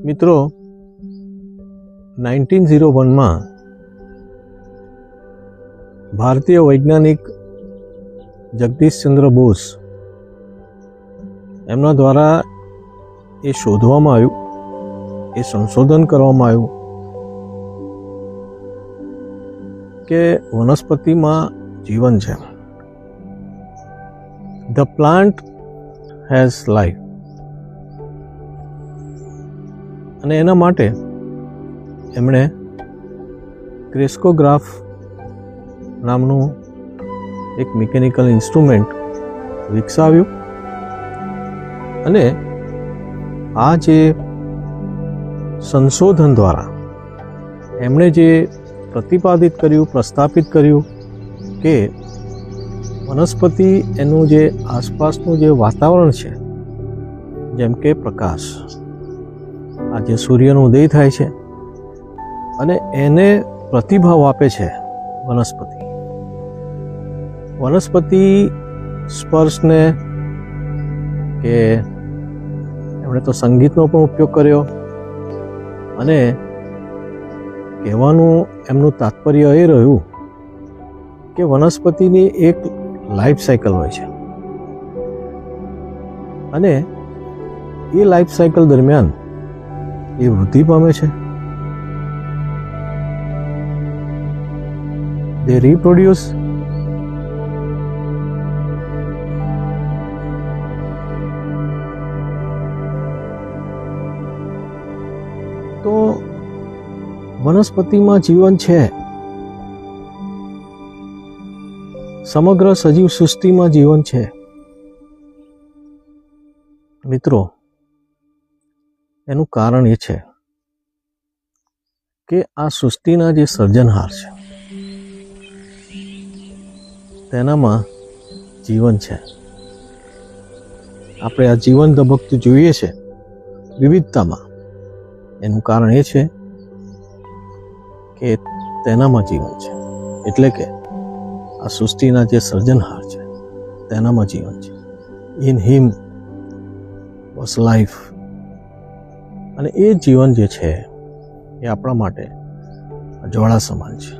મિત્રો 1901 માં ભારતીય વૈજ્ઞાનિક જગદીશચંદ્ર બોઝ એમના દ્વારા એ શોધવામાં આવ્યું, એ સંશોધન કરવામાં આવ્યું કે વનસ્પતિમાં જીવન છે. The plant has life. અને એના માટે એમણે ક્રેસ્કોગ્રાફ નામનું એક મિકેનિકલ ઇન્સ્ટ્રુમેન્ટ વિકસાવ્યું અને આ જે સંશોધન દ્વારા એમણે જે પ્રતિપાદિત કર્યું, પ્રસ્થાપિત કર્યું કે વનસ્પતિ એનું જે આસપાસનું જે વાતાવરણ છે, જેમ કે પ્રકાશ, આ જે સૂર્યનો ઉદય થાય છે અને એને પ્રતિભાવ આપે છે વનસ્પતિ સ્પર્શને, કે એમણે તો સંગીતનો પણ ઉપયોગ કર્યો. અને કહેવાનું એમનું તાત્પર્ય એ રહ્યું કે વનસ્પતિની એક લાઈફ સાયકલ હોય છે અને એ લાઈફ સાયકલ દરમિયાન એ વૃદ્ધિ પામે છે, they reproduce, તો વનસ્પતિમાં જીવન છે, સમગ્ર સજીવ સૃષ્ટિમાં જીવન છે. મિત્રો, એનું કારણ એ છે કે આ સૃષ્ટિના જે સર્જનહાર છે તેનામાં જીવન છે. આપણે આ જીવન ધબકતું જોઈએ છે વિવિધતામાં, એનું કારણ એ છે કે તેનામાં જીવન છે. એટલે કે આ સૃષ્ટિના જે સર્જનહાર છે તેનામાં જીવન છે. In him was life. અને એ જીવન જે છે એ આપણા માટે જ્વાળા સમાન છે.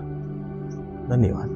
ધન્યવાદ.